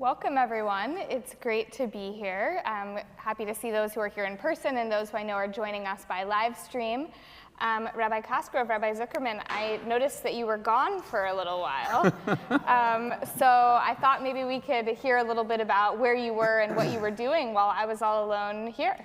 Welcome, everyone. It's great to be here. I'm happy to see those who are here in person and those who I know are joining us by live stream. Rabbi Cosgrove, Rabbi Zuckerman, I noticed that you were gone for a little while. So I thought maybe we could hear a little bit about where you were and what you were doing while I was all alone here.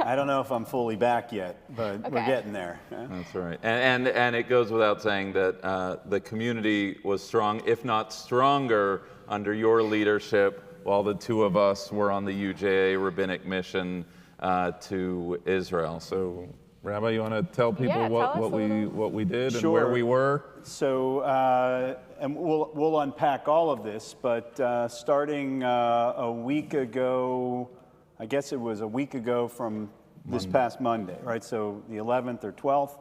I don't know if I'm fully back yet, but we're getting there. That's right. And it goes without saying that the community was strong, if not stronger, under your leadership while the two of us were on the UJA rabbinic mission to Israel. So, Rabbi, you want to tell people what we did and where we were? So, and we'll unpack all of this, but starting a week ago, I guess it was a week ago from this past Monday, right? So the 11th or 12th.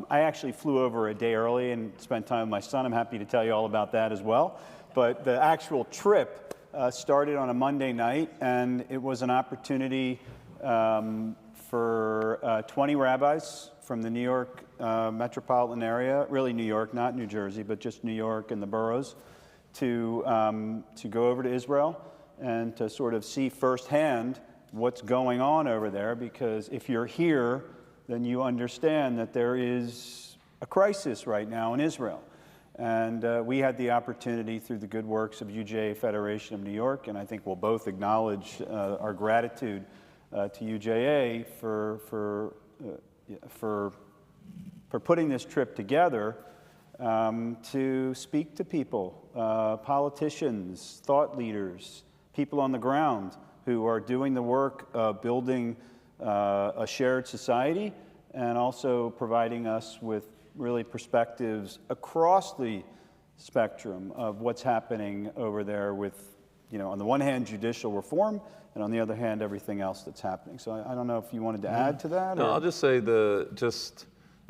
I actually flew over a day early and spent time with my son. I'm happy to tell you all about that as well. But the actual trip started on a Monday night, and it was an opportunity for 20 rabbis from the New York metropolitan area, really New York, not New Jersey, but just New York and the boroughs, to go over to Israel and to sort of see firsthand what's going on over there, because if you're here, then you understand that there is a crisis right now in Israel. And we had the opportunity through the good works of UJA Federation of New York, and I think we'll both acknowledge our gratitude to UJA for putting this trip together to speak to people, politicians, thought leaders, people on the ground who are doing the work of building a shared society and also providing us with really perspectives across the spectrum of what's happening over there with, on the one hand, judicial reform, and on the other hand, everything else that's happening. So I don't know if you wanted to add to that? No, I'll just say so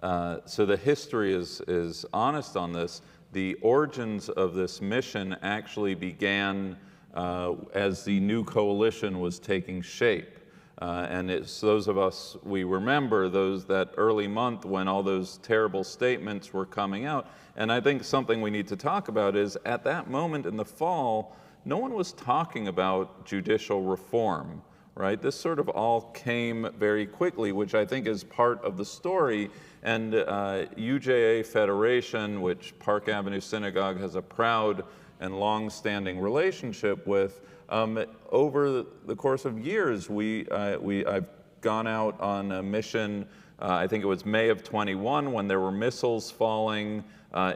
the history is honest on this. The origins of this mission actually began as the new coalition was taking shape. And it's those of us, we remember that early month when all those terrible statements were coming out. And I think something we need to talk about is at that moment in the fall, no one was talking about judicial reform, right? This sort of all came very quickly, which I think is part of the story. And UJA Federation, which Park Avenue Synagogue has a proud and long-standing relationship with, over the course of years, I've gone out on a mission. I think it was May of 21 when there were missiles falling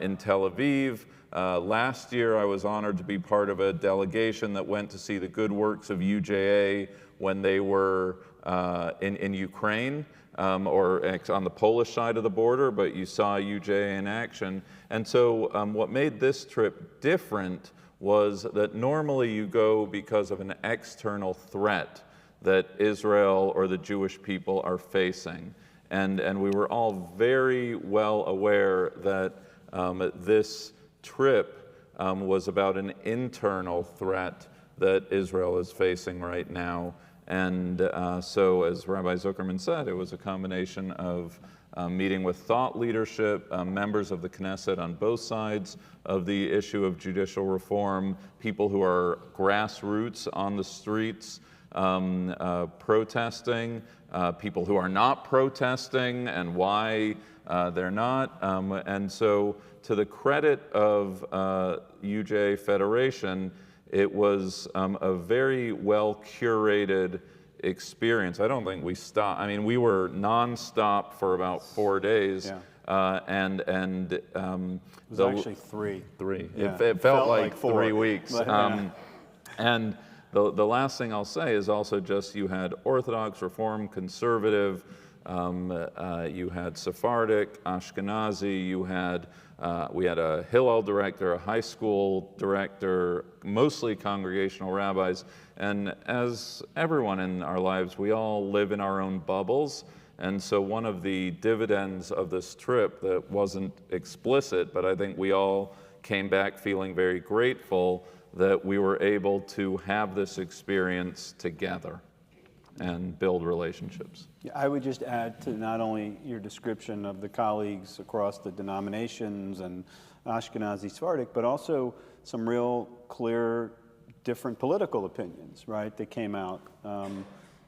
in Tel Aviv. Last year, I was honored to be part of a delegation that went to see the good works of UJA when they were in Ukraine, or on the Polish side of the border, but you saw UJA in action. And so what made this trip different was that normally you go because of an external threat that Israel or the Jewish people are facing. And we were all very well aware that this trip was about an internal threat that Israel is facing right now. And so, as Rabbi Zuckerman said, it was a combination of meeting with thought leadership, members of the Knesset on both sides of the issue of judicial reform, people who are grassroots on the streets protesting, people who are not protesting and why they're not. And so, to the credit of UJA Federation, it was a very well-curated experience. I don't think we stopped. I mean, we were non-stop for about 4 days. Yeah. It was actually three. Yeah. It felt like 4 weeks. But, yeah. And the last thing I'll say is also just you had Orthodox, Reform, Conservative, you had Sephardic, Ashkenazi, you had we had a Hillel director, a high school director, mostly congregational rabbis, and as everyone in our lives, we all live in our own bubbles, and so one of the dividends of this trip that wasn't explicit, but I think we all came back feeling very grateful that we were able to have this experience together and build relationships. Yeah, I would just add to not only your description of the colleagues across the denominations and Ashkenazi, Sephardic, but also some real clear different political opinions, right, that came out.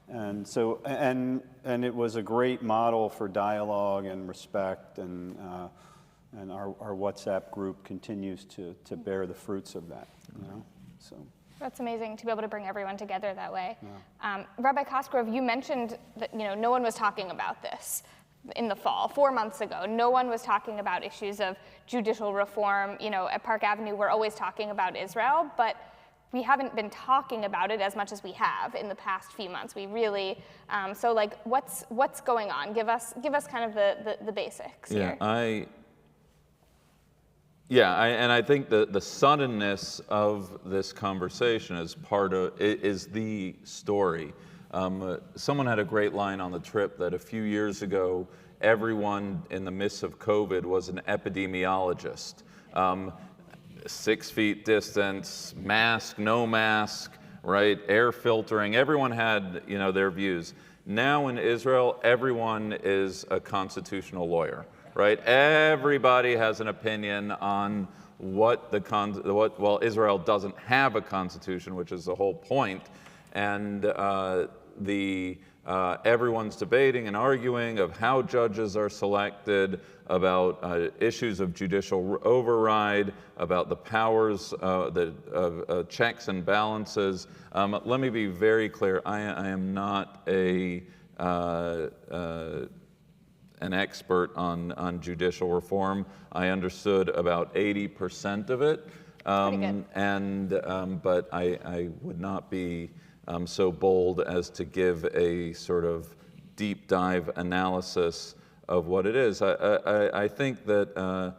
And so, and it was a great model for dialogue and respect, and our WhatsApp group continues to bear the fruits of that, you know, so. That's amazing to be able to bring everyone together that way. Yeah. Rabbi Cosgrove, you mentioned that no one was talking about this in the fall, 4 months ago. No one was talking about issues of judicial reform. At Park Avenue, we're always talking about Israel, but we haven't been talking about it as much as we have in the past few months. We really, so like, what's going on? Give us kind of the basics here. And I think the suddenness of this conversation is the story. Someone had a great line on the trip that a few years ago, everyone in the midst of COVID was an epidemiologist. 6 feet distance, mask, no mask, right? Air filtering, everyone had, their views. Now in Israel, everyone is a constitutional lawyer. Right, everybody has an opinion on well, Israel doesn't have a constitution, which is the whole point, and everyone's debating and arguing of how judges are selected, about issues of judicial override, about the powers, of checks and balances. Let me be very clear: I am not an expert on judicial reform. I understood about 80% of it, but I would not be so bold as to give a sort of deep dive analysis of what it is. I think that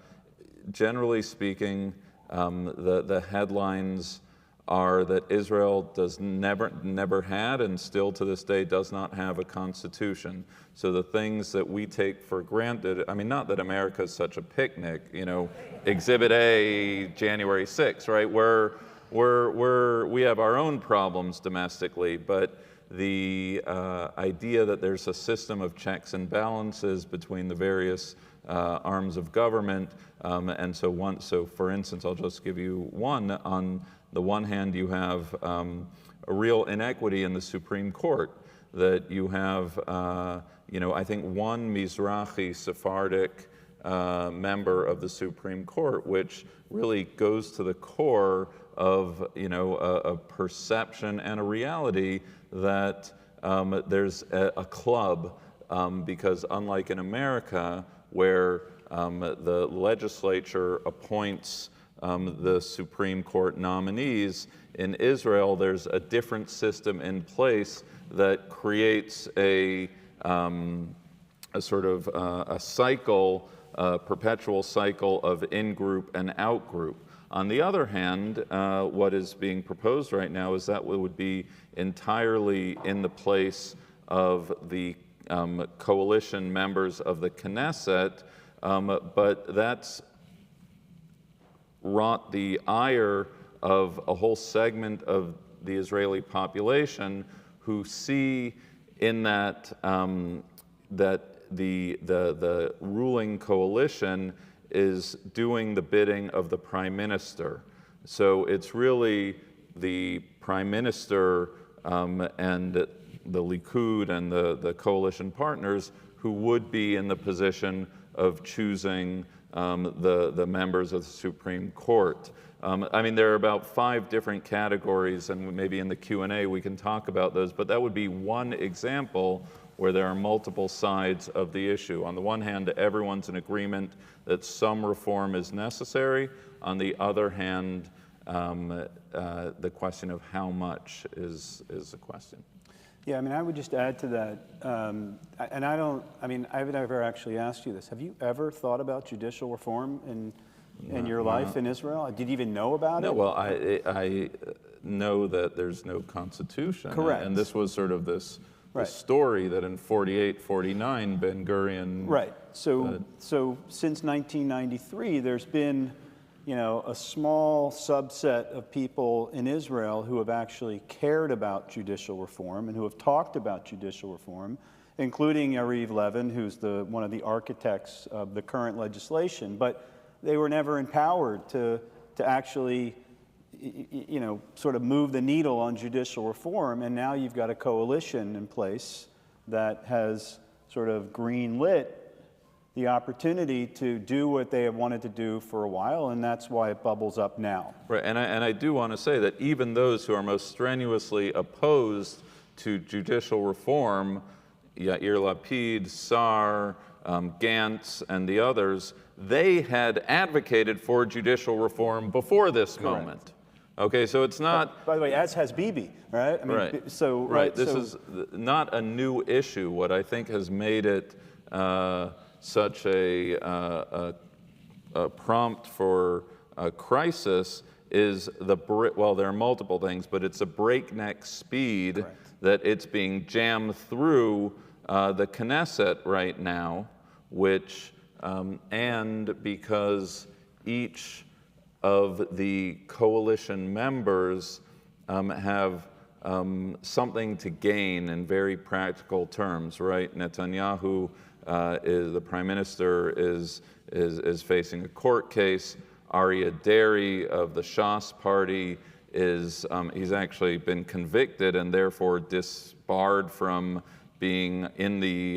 generally speaking, the headlines are that Israel never had, and still to this day does not have, a constitution. So the things that we take for granted, I mean, not that America is such a picnic, Exhibit A, January 6th, right? We have our own problems domestically, but the idea that there's a system of checks and balances between the various arms of government, and so for instance, I'll just give you one. On the one hand, you have a real inequity in the Supreme Court, that you have, I think one Mizrahi Sephardic member of the Supreme Court, which really goes to the core of, a perception and a reality that there's a club, because unlike in America, where the legislature appoints the Supreme Court nominees, in Israel there's a different system in place that creates a sort of a cycle, a perpetual cycle of in-group and out-group. On the other hand, what is being proposed right now is that it would be entirely in the place of the coalition members of the Knesset, but that's wrought the ire of a whole segment of the Israeli population who see in that that the ruling coalition is doing the bidding of the prime minister. So it's really the prime minister and the Likud and the coalition partners who would be in the position of choosing the members of the Supreme Court. I mean, there are about 5 different categories, and maybe in the Q&A we can talk about those, but that would be one example where there are multiple sides of the issue. On the one hand, everyone's in agreement that some reform is necessary. On the other hand, the question of how much is a question. Yeah, I mean, I would just add to that, and I've never actually asked you this. Have you ever thought about judicial reform in your life in Israel? Did you even know about it? No, well, I know that there's no constitution. Correct. And this was sort of this Right. story that in 48, 49, Ben-Gurion... Right. So since 1993, there's been, a small subset of people in Israel who have actually cared about judicial reform and who have talked about judicial reform, including Yariv Levin, who's one of the architects of the current legislation. But they were never empowered to actually, sort of move the needle on judicial reform, and now you've got a coalition in place that has sort of green-lit the opportunity to do what they have wanted to do for a while, and that's why it bubbles up now. Right, and I do want to say that even those who are most strenuously opposed to judicial reform, Yair Lapid, Saar, Gantz, and the others, they had advocated for judicial reform before this moment. Okay, so it's not. By the way, as has Bibi, right? I mean, right. So right. This is not a new issue. What I think has made it such a prompt for a crisis is well, there are multiple things, but it's a breakneck speed that it's being jammed through the Knesset right now, which and because each of the coalition members have something to gain in very practical terms, right? Netanyahu, the prime minister, is facing a court case. Aryeh Deri of the Shas party he's actually been convicted and therefore disbarred from being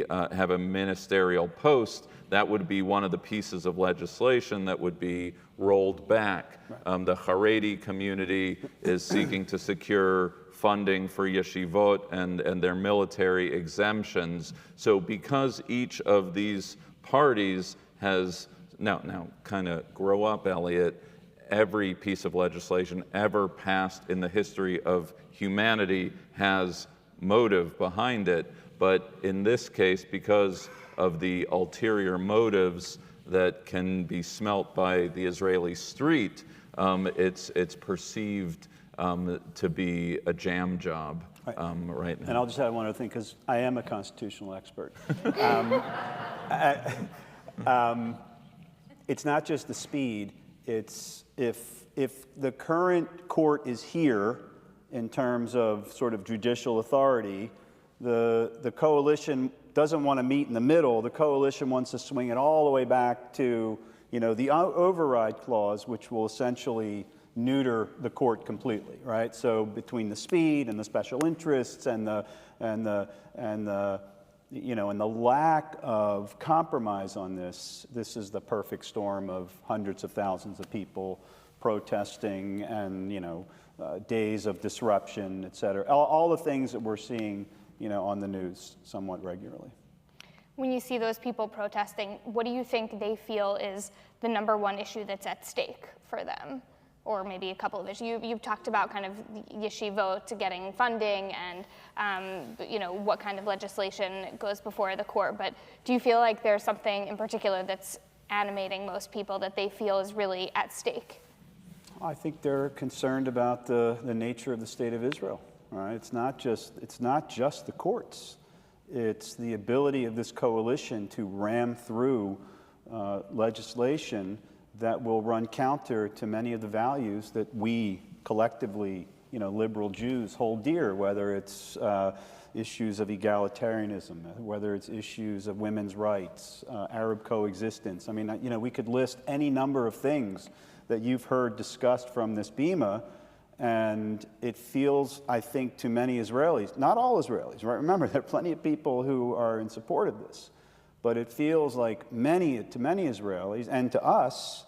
have a ministerial post. That would be one of the pieces of legislation that would be rolled back. The Haredi community is seeking to secure funding for yeshivot and their military exemptions. So because each of these parties has, now kind of grow up, Elliot, every piece of legislation ever passed in the history of humanity has motive behind it. But in this case, because of the ulterior motives that can be smelt by the Israeli street, it's perceived to be a jam job right now. And I'll just add one other thing, because I am a constitutional expert. It's not just the speed. It's if the current court is here in terms of sort of judicial authority, the coalition doesn't want to meet in the middle. The coalition wants to swing it all the way back to, the override clause, which will essentially neuter the court completely, right? So between the speed and the special interests and the lack of compromise on this is the perfect storm of hundreds of thousands of people protesting and days of disruption, et cetera. All the things that we're seeing on the news somewhat regularly. When you see those people protesting, what do you think they feel is the number one issue that's at stake for them? Or maybe a couple of issues. You've talked about kind of yeshivot getting funding and what kind of legislation goes before the court, but do you feel like there's something in particular that's animating most people that they feel is really at stake? I think they're concerned about the nature of the state of Israel. Right? It's not just the courts. It's the ability of this coalition to ram through legislation that will run counter to many of the values that we collectively, liberal Jews, hold dear, whether it's issues of egalitarianism, whether it's issues of women's rights, Arab coexistence. I mean, we could list any number of things that you've heard discussed from this bima. And it feels, I think, to many Israelis, not all Israelis, right? Remember, there are plenty of people who are in support of this. But it feels like to many Israelis and to us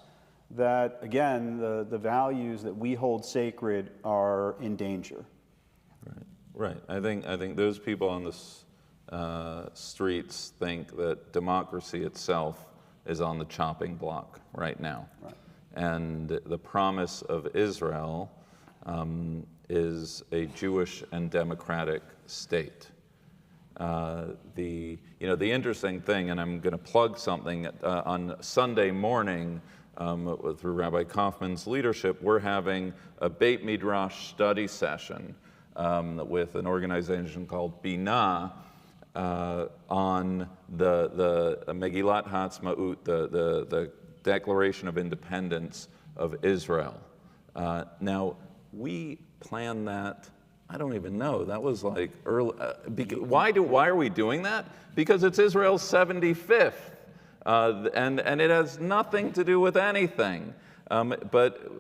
that, again, the values that we hold sacred are in danger. Right. I think those people on the streets think that democracy itself is on the chopping block right now. Right. And the promise of Israel is a Jewish and democratic state. The interesting thing, and I'm going to plug something, on Sunday morning, through Rabbi Kaufman's leadership, we're having a Beit Midrash study session with an organization called Binah on the Megillat Ha'atzmaut, the Declaration of Independence of Israel. Now, we planned that, I don't even know, that was like early. Why are we doing that? Because it's Israel's 75th, and it has nothing to do with anything. But,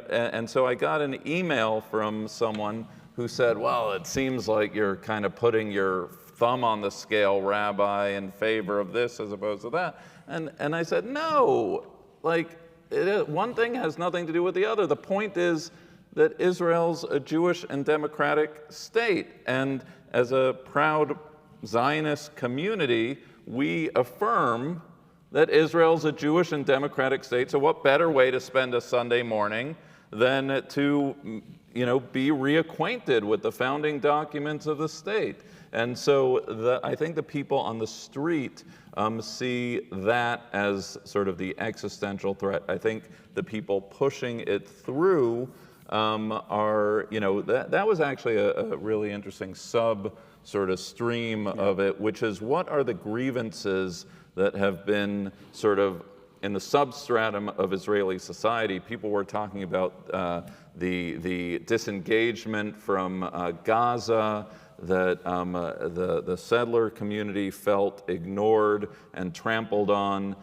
and so I got an email from someone who said, well, it seems like you're kind of putting your thumb on the scale, Rabbi, in favor of this as opposed to that. And I said, no, one thing has nothing to do with the other. The point is that Israel's a Jewish and democratic state. And as a proud Zionist community, we affirm that Israel's a Jewish and democratic state. So what better way to spend a Sunday morning than to, be reacquainted with the founding documents of the state? And so I think the people on the street see that as sort of the existential threat. I think the people pushing it through are, that was actually a really interesting sort of stream of it, which is what are the grievances that have been sort of in the substratum of Israeli society. People were talking about the disengagement from Gaza, that the settler community felt ignored and trampled on.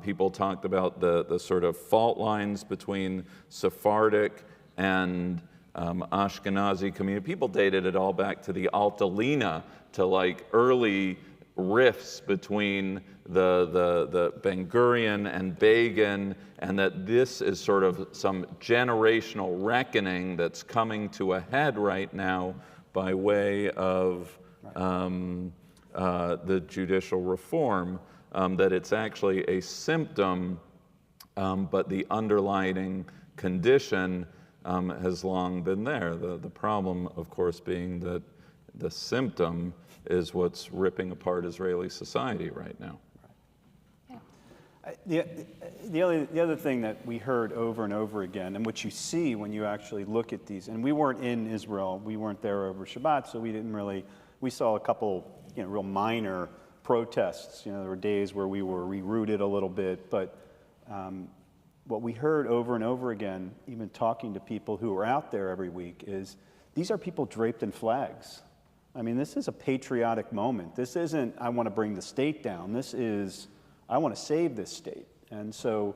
People talked about the sort of fault lines between Sephardic and Ashkenazi community. People dated it all back to the Altalena, to early rifts between the Ben Gurion and Begin, and that this is sort of some generational reckoning that's coming to a head right now by way of the judicial reform, that it's actually a symptom, but the underlying condition has long been there. The problem, of course, being that the symptom is what's ripping apart Israeli society right now. The other thing that we heard over and over again, and what you see when you actually look at these, and we weren't in Israel, we weren't there over Shabbat, so we saw a couple, real minor protests. There were days where we were rerouted a little bit, but what we heard over and over again, even talking to people who are out there every week, is these are people draped in flags. I mean, this is a patriotic moment. This isn't, I want to bring the state down. This is, I want to save this state. And so,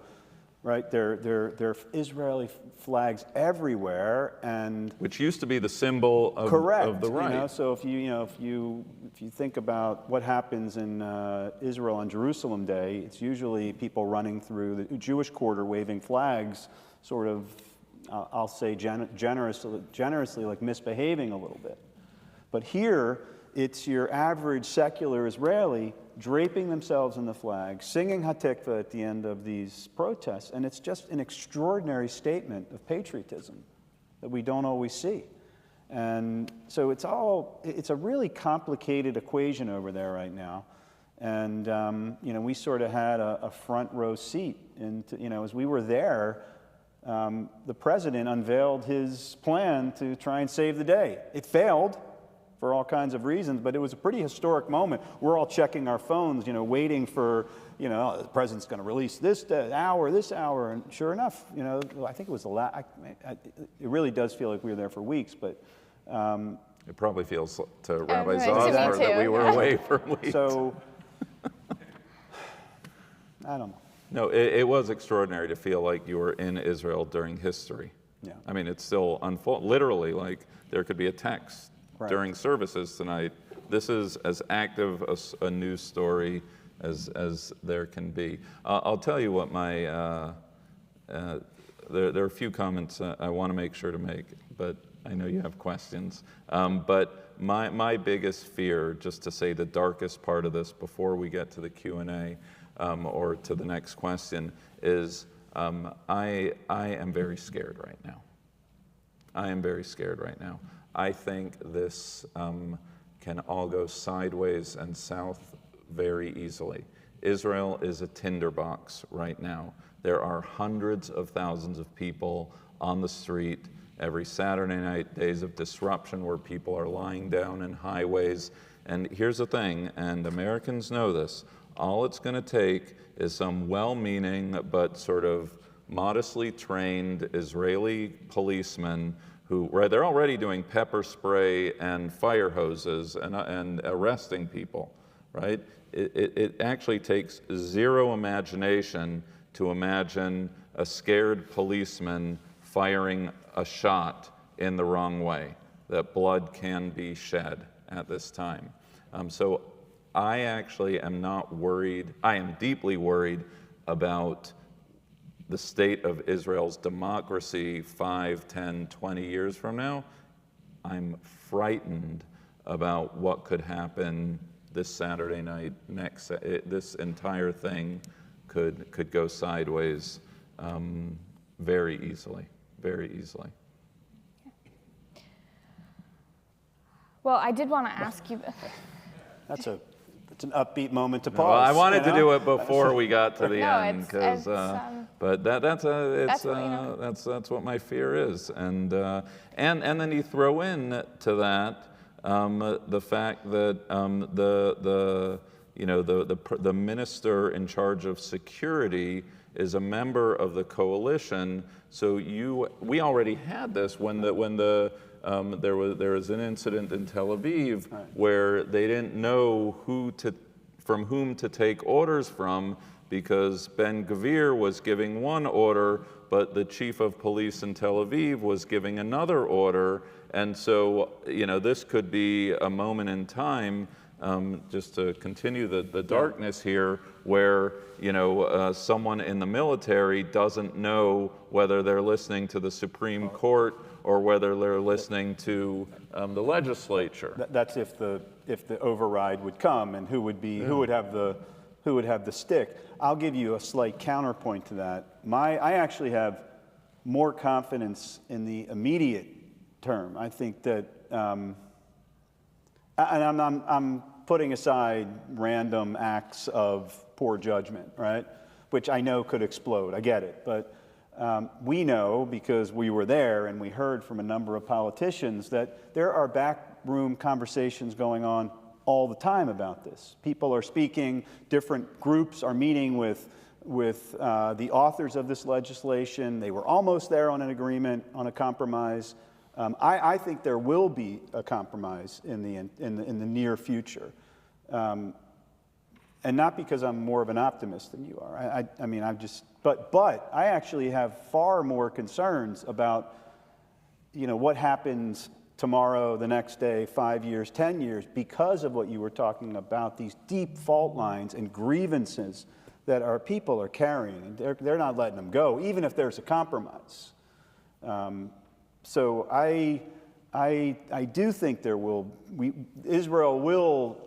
right, there are Israeli flags everywhere, and which used to be the symbol of, correct, of the right. So if you think about what happens in Israel on Jerusalem Day, it's usually people running through the Jewish quarter waving flags, sort of, I'll say generously, like misbehaving a little bit. But here, it's your average secular Israeli draping themselves in the flag, singing Hatikva at the end of these protests, and it's just an extraordinary statement of patriotism that we don't always see. And so it's a really complicated equation over there right now. And, we sort of had a front row seat. And, as we were there, the president unveiled his plan to try and save the day. It failed for all kinds of reasons, but it was a pretty historic moment. We're all checking our phones, waiting for, the president's going to release this hour, and sure enough, I think it was it really does feel like we were there for weeks, but it probably feels to Rabbi Cosgrove that we were away for weeks. So, I don't know. No, it was extraordinary to feel like you were in Israel during history. Yeah. I mean, it's still literally, like there could be a text during services tonight. This is as active a news story as there can be. I'll tell you what there are a few comments I want to make sure to make, but I know you have questions. But my biggest fear, just to say the darkest part of this before we get to the Q&A or to the next question, is I am very scared right now. I am very scared right now. I think this can all go sideways and south very easily. Israel is a tinderbox right now. There are hundreds of thousands of people on the street every Saturday night, days of disruption where people are lying down in highways. And here's the thing, and Americans know this, all it's going to take is some well-meaning but sort of modestly trained Israeli policemen who, they're already doing pepper spray and fire hoses and arresting people, right? It actually takes zero imagination to imagine a scared policeman firing a shot in the wrong way, that blood can be shed at this time. So I actually am not worried. I am deeply worried about the state of Israel's democracy 5, 10, 20 years from now. I'm frightened about what could happen this Saturday night. This entire thing could go sideways very easily, very easily. Well, I did want to ask you. It's an upbeat moment to pause. Well, I wanted to do it before we got to the end, because but that's what my fear is, and then you throw in to that the fact that the minister in charge of security is a member of the coalition. So we already had this when there was an incident in Tel Aviv where they didn't know from whom to take orders from, because Ben Gvir was giving one order, but the chief of police in Tel Aviv was giving another order. And so, this could be a moment in time, just to continue the darkness here, where, someone in the military doesn't know whether they're listening to the Supreme Court or whether they're listening to the legislature. That's if the override would come, and who would have the stick. I'll give you a slight counterpoint to that. I actually have more confidence in the immediate term. I think that, and I'm putting aside random acts of poor judgment, right? Which I know could explode. I get it, but we know, because we were there and we heard from a number of politicians, that there are backroom conversations going on all the time about this. People are speaking, different groups are meeting with the authors of this legislation. They were almost there on an agreement, on a compromise. I think there will be a compromise in the near future. And not because I'm more of an optimist than you are. But I actually have far more concerns about, what happens tomorrow, the next day, 5 years, 10 years, because of what you were talking about, these deep fault lines and grievances that our people are carrying. They're not letting them go, even if there's a compromise. So I do think Israel will,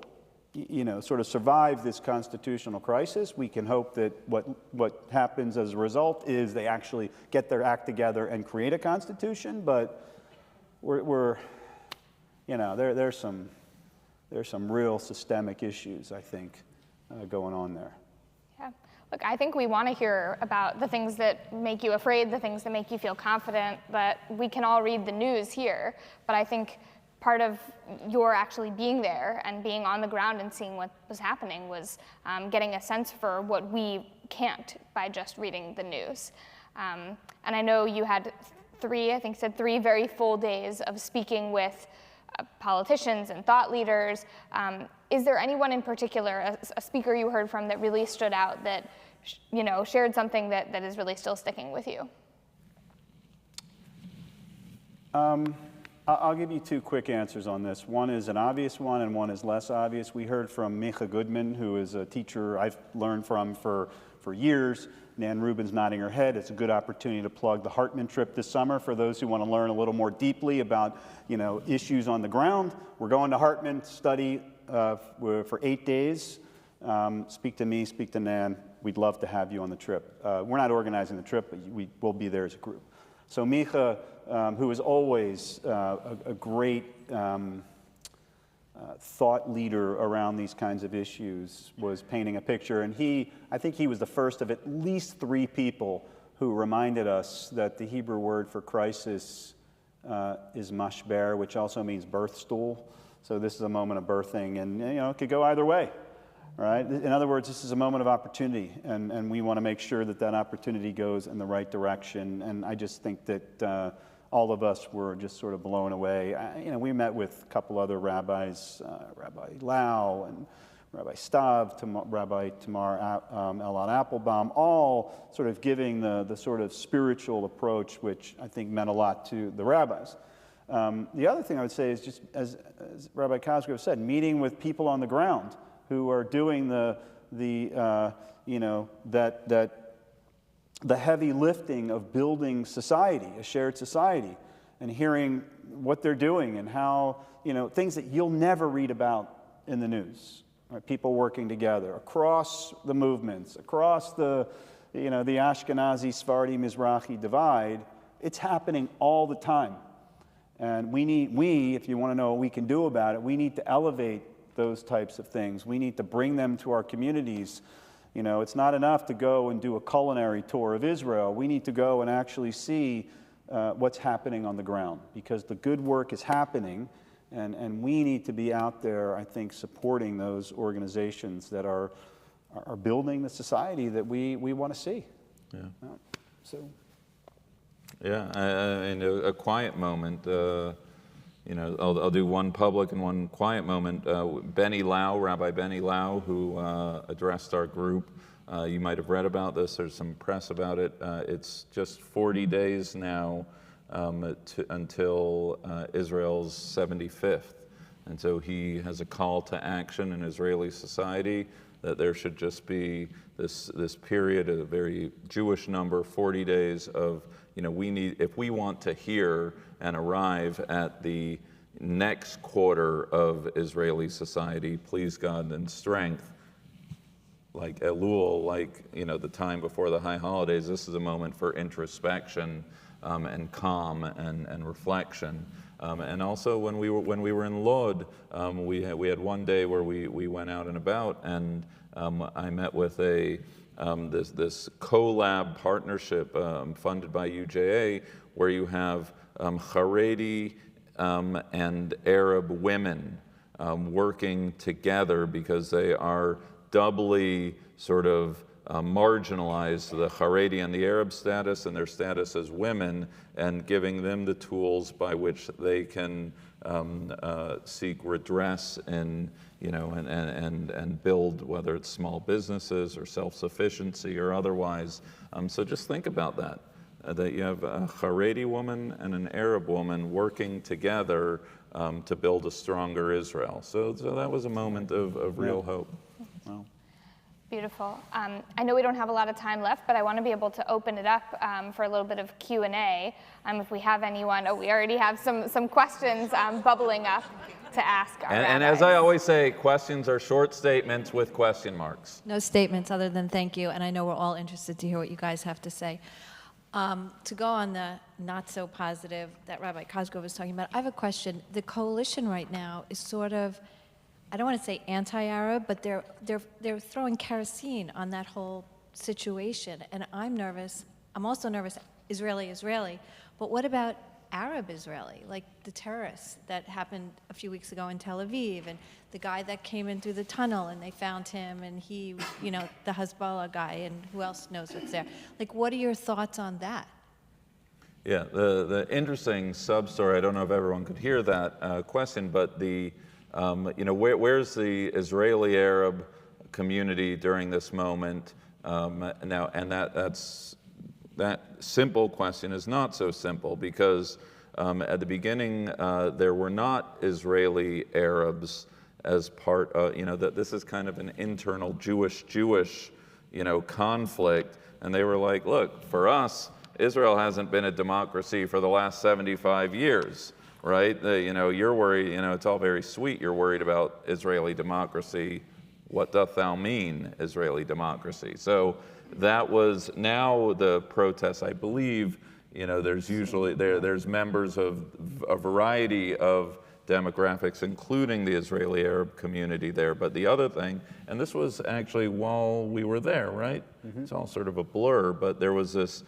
sort of survive this constitutional crisis. We can hope that what happens as a result is they actually get their act together and create a constitution. But there's some real systemic issues, I think, going on there. Yeah. Look, I think we want to hear about the things that make you afraid, the things that make you feel confident, but we can all read the news here. But I think part of your actually being there and being on the ground and seeing what was happening was getting a sense for what we can't by just reading the news. And I know you had three very full days of speaking with politicians and thought leaders. Is there anyone in particular, a speaker you heard from, that really stood out, that shared something that is really still sticking with you? I'll give you two quick answers on this. One is an obvious one, and one is less obvious. We heard from Micha Goodman, who is a teacher I've learned from for years. Nan Rubin's nodding her head. It's a good opportunity to plug the Hartman trip this summer for those who want to learn a little more deeply about issues on the ground. We're going to Hartman to study for 8 days. Speak to me, speak to Nan. We'd love to have you on the trip. We're not organizing the trip, but we will be there as a group. So Micha, who is always a great thought leader around these kinds of issues, was painting a picture. And I think he was the first of at least 3 people who reminded us that the Hebrew word for crisis is mashber, which also means birth stool. So this is a moment of birthing, and it could go either way, right? In other words, this is a moment of opportunity, and we want to make sure that opportunity goes in the right direction. And I just think that all of us were just sort of blown away. We met with a couple other rabbis, Rabbi Lau and Rabbi Stav, Rabbi Tamar Elon Applebaum, all sort of giving the sort of spiritual approach, which I think meant a lot to the rabbis. The other thing I would say is just, as Rabbi Cosgrove said, meeting with people on the ground who are doing the heavy lifting of building society, a shared society, and hearing what they're doing and how, things that you'll never read about in the news. Right? People working together across the movements, across the Ashkenazi, Sephardi, Mizrahi divide. It's happening all the time. And if you want to know what we can do about it, we need to elevate those types of things. We need to bring them to our communities. It's not enough to go and do a culinary tour of Israel. We need to go and actually see what's happening on the ground, because the good work is happening, and we need to be out there, I think, supporting those organizations that are building the society that we want to see. Yeah. So. Yeah, and a quiet moment. I'll do one public and one quiet moment. Rabbi Benny Lau, who addressed our group. You might have read about this. There's some press about it. It's just 40 days now until Israel's 75th. And so he has a call to action in Israeli society that there should just be this period, a very Jewish number, 40 days of, if we want to hear and arrive at the next quarter of Israeli society, please God in strength, like Elul, the time before the high holidays, this is a moment for introspection and calm and reflection. And also when we were in Lod, we had one day where we went out and about, and I met with this collab partnership funded by UJA, where you have Haredi and Arab women working together because they are doubly sort of marginalized, the Haredi and the Arab status and their status as women, and giving them the tools by which they can seek redress and build, whether it's small businesses or self-sufficiency or otherwise. So just think about that you have a Haredi woman and an Arab woman working together to build a stronger Israel. So that was a moment of real hope. Wow. Beautiful. I know we don't have a lot of time left, but I want to be able to open it up for a little bit of Q&A. If we have anyone, we already have some questions bubbling up to ask our and as I always say, questions are short statements with question marks. No statements other than thank you, and I know we're all interested to hear what you guys have to say. To go on the not so positive that Rabbi Cosgrove was talking about, I have a question. The coalition right now is sort of, I don't want to say anti-Arab, but they're throwing kerosene on that whole situation, and I'm nervous. I'm also nervous, Israeli, but what about Arab Israeli, like the terrorists that happened a few weeks ago in Tel Aviv, and the guy that came in through the tunnel and they found him, and he, the Hezbollah guy, and who else knows what's there? Like, what are your thoughts on that? Yeah, the interesting sub-story, I don't know if everyone could hear that question, but where's the Israeli Arab community during this moment now? And that simple question is not so simple, because at the beginning there were not Israeli Arabs as part of, that this is kind of an internal Jewish conflict, and they were like, look, for us, Israel hasn't been a democracy for the last 75 years, right? You're worried, it's all very sweet, you're worried about Israeli democracy. What doth thou mean, Israeli democracy? So that was, now the protests, I believe, there's members of a variety of demographics, including the Israeli Arab community there. But the other thing, and this was actually while we were there, right? Mm-hmm. It's all sort of a blur, but there was this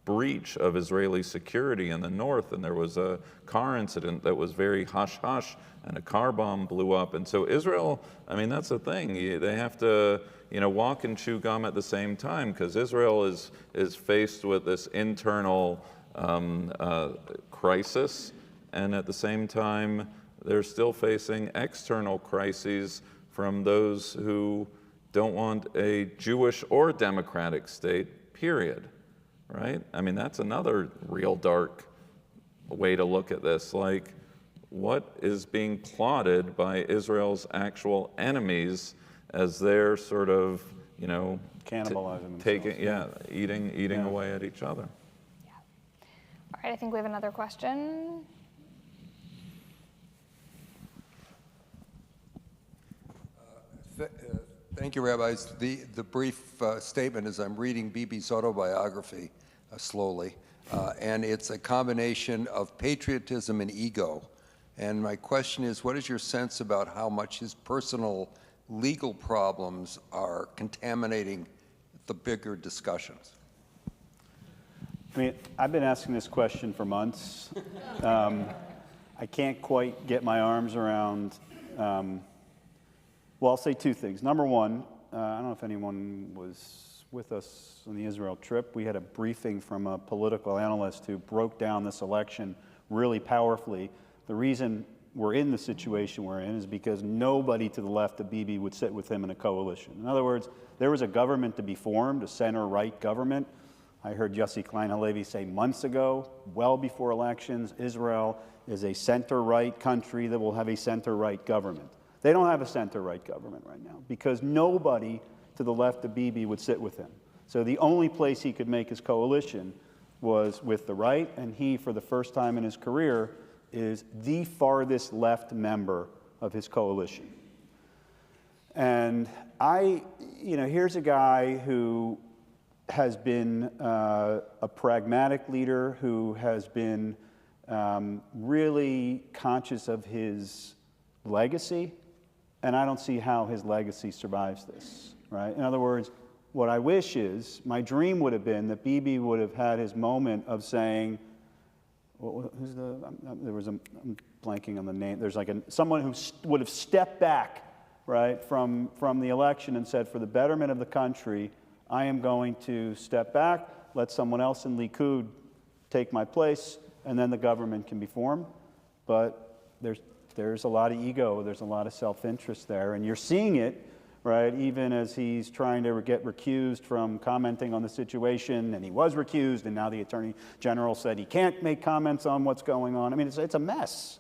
breach of Israeli security in the north, and there was a car incident that was very hush-hush, and a car bomb blew up. And so Israel, that's the thing, they have to walk and chew gum at the same time, because Israel is faced with this internal crisis, and at the same time they're still facing external crises from those who don't want a Jewish or democratic state, period, right? I mean, that's another real dark way to look at this. Like, what is being plotted by Israel's actual enemies as they're sort of, Cannibalizing taking, themselves. eating away at each other. Yeah. All right, I think we have another question. Thank you, Rabbis. The brief statement is I'm reading Bibi's autobiography slowly, and it's a combination of patriotism and ego. And my question is, what is your sense about how much his personal legal problems are contaminating the bigger discussions? I mean, I've been asking this question for months. I can't quite get my arms around, well, I'll say two things. Number one, I don't know if anyone was with us on the Israel trip. We had a briefing from a political analyst who broke down this election really powerfully. The reason we're in the situation we're in is because nobody to the left of Bibi would sit with him in a coalition. In other words, there was a government to be formed, a center-right government. I heard Yossi Klein Halevi say months ago, well before elections, Israel is a center-right country that will have a center-right government. They don't have a center-right government right now because nobody to the left of Bibi would sit with him. So the only place he could make his coalition was with the right, and he, for the first time in his career, is the farthest left member of his coalition. And here's a guy who has been a pragmatic leader, who has been really conscious of his legacy, and I don't see how his legacy survives this, right? In other words, what I wish is, my dream would have been that Bibi would have had his moment of saying, I'm blanking on the name. There's like someone who would have stepped back, right, from the election and said, for the betterment of the country, I am going to step back, let someone else in Likud take my place, and then the government can be formed. But there's a lot of ego, there's a lot of self-interest there, and you're seeing it, right, even as he's trying to get recused from commenting on the situation, and he was recused, and now the Attorney General said he can't make comments on what's going on. I mean, it's a mess.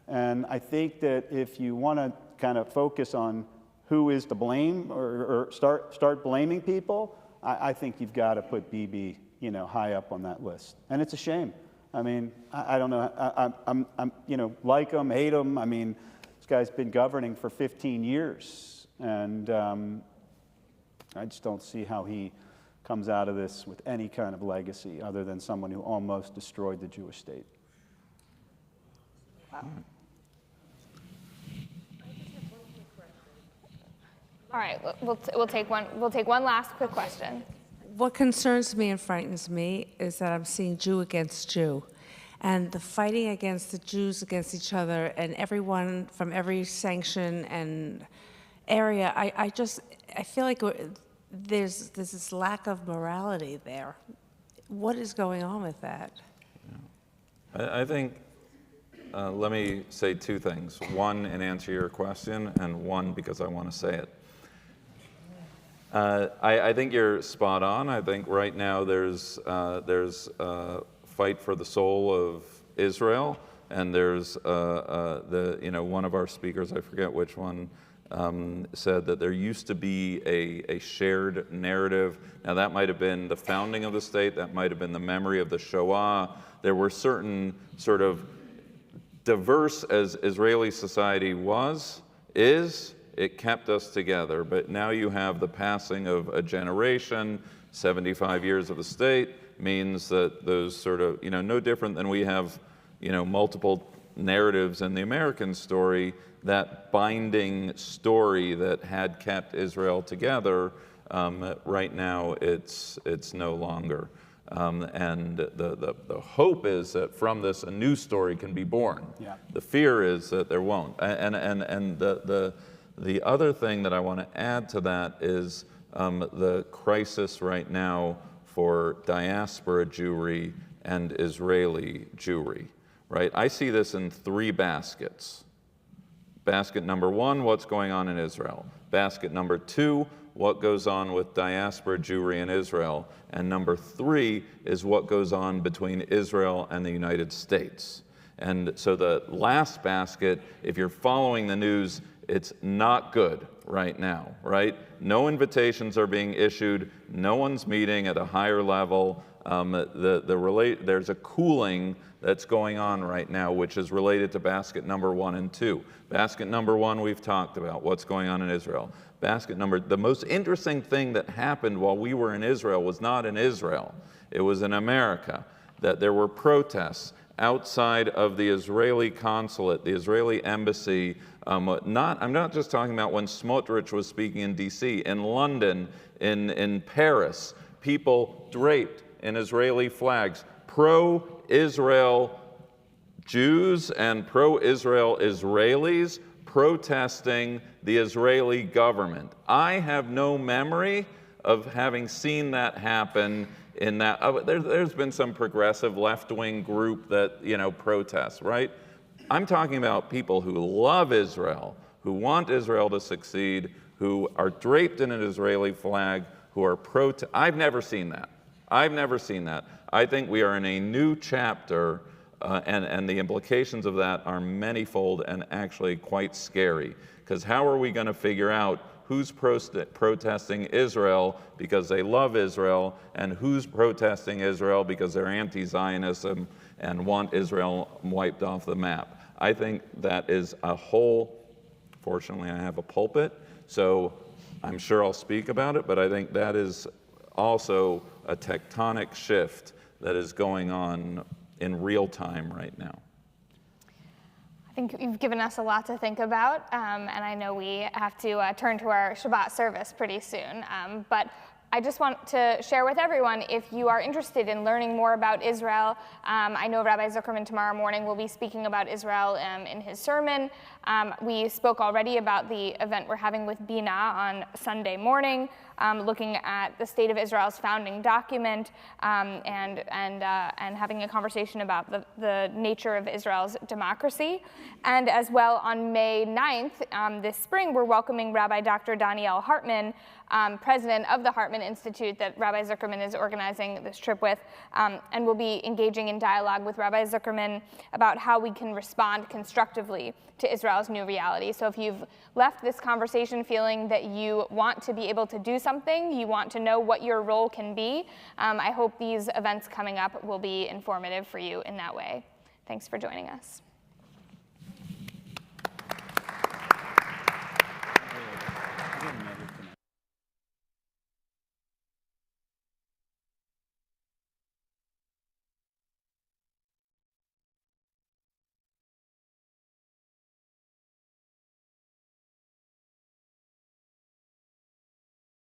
And I think that if you want to kind of focus on who is to blame or start blaming people, I think you've got to put Bibi, high up on that list. And it's a shame. I mean, I don't know. I'm like him, hate him. I mean, this guy's been governing for 15 years, and I just don't see how he comes out of this with any kind of legacy other than someone who almost destroyed the Jewish state. Wow. All right, we'll take one last quick question. What concerns me and frightens me is that I'm seeing Jew against Jew, and the fighting against the Jews against each other, and everyone from every sanction and area. I feel like there's this lack of morality there. What is going on with that? I think, let me say two things. One, in answer to your question, and one, because I want to say it. I think you're spot on. I think right now there's a fight for the soul of Israel, and there's one of our speakers, I forget which one, said that there used to be a shared narrative. Now that might have been the founding of the state, that might have been the memory of the Shoah. There were certain sort of diverse as Israeli society is, it kept us together. But now you have the passing of a generation, 75 years of the state means that those sort of, no different than we have, multiple narratives in the American story, that binding story that had kept Israel together, right now it's no longer. And the hope is that from this a new story can be born. Yeah. The fear is that there won't. And the other thing that I want to add to that is the crisis right now for diaspora Jewry and Israeli Jewry, right? I see this in three baskets, Basket number 1, what's going on in Israel. Basket number 2, what goes on with diaspora Jewry in Israel. And number 3 is what goes on between Israel and the United States. And so the last basket, if you're following the news, it's not good right now, right? No invitations are being issued. No one's meeting at a higher level. There's a cooling that's going on right now, which is related to basket number 1 and 2. Basket number 1, we've talked about what's going on in Israel. The most interesting thing that happened while we were in Israel was not in Israel. It was in America, that there were protests outside of the Israeli consulate, the Israeli embassy. I'm not just talking about when Smotrich was speaking in DC, in London, in Paris, people draped in Israeli flags, pro-Israel Jews and pro-Israel Israelis protesting the Israeli government. I have no memory of having seen that happen in that. There's been some progressive left-wing group that, protests, right? I'm talking about people who love Israel, who want Israel to succeed, who are draped in an Israeli flag, who are I've never seen that. I've never seen that. I think we are in a new chapter, and the implications of that are manifold and actually quite scary. Because how are we going to figure out who's protesting Israel because they love Israel, and who's protesting Israel because they're anti-Zionism and want Israel wiped off the map? I think that is a whole, fortunately I have a pulpit, so I'm sure I'll speak about it, but I think that is also a tectonic shift that is going on in real time right now. I think you've given us a lot to think about, and I know we have to turn to our Shabbat service pretty soon, but I just want to share with everyone, if you are interested in learning more about Israel, I know Rabbi Zuckerman tomorrow morning will be speaking about Israel in his sermon. We spoke already about the event we're having with Bina on Sunday morning, looking at the state of Israel's founding document, and having a conversation about the nature of Israel's democracy. And as well, on May 9th, this spring, we're welcoming Rabbi Dr. Daniel Hartman, president of the Hartman Institute that Rabbi Zuckerman is organizing this trip with, and we'll be engaging in dialogue with Rabbi Zuckerman about how we can respond constructively to Israel's new reality. So if you've left this conversation feeling that you want to be able to do something, you want to know what your role can be, I hope these events coming up will be informative for you in that way. Thanks for joining us.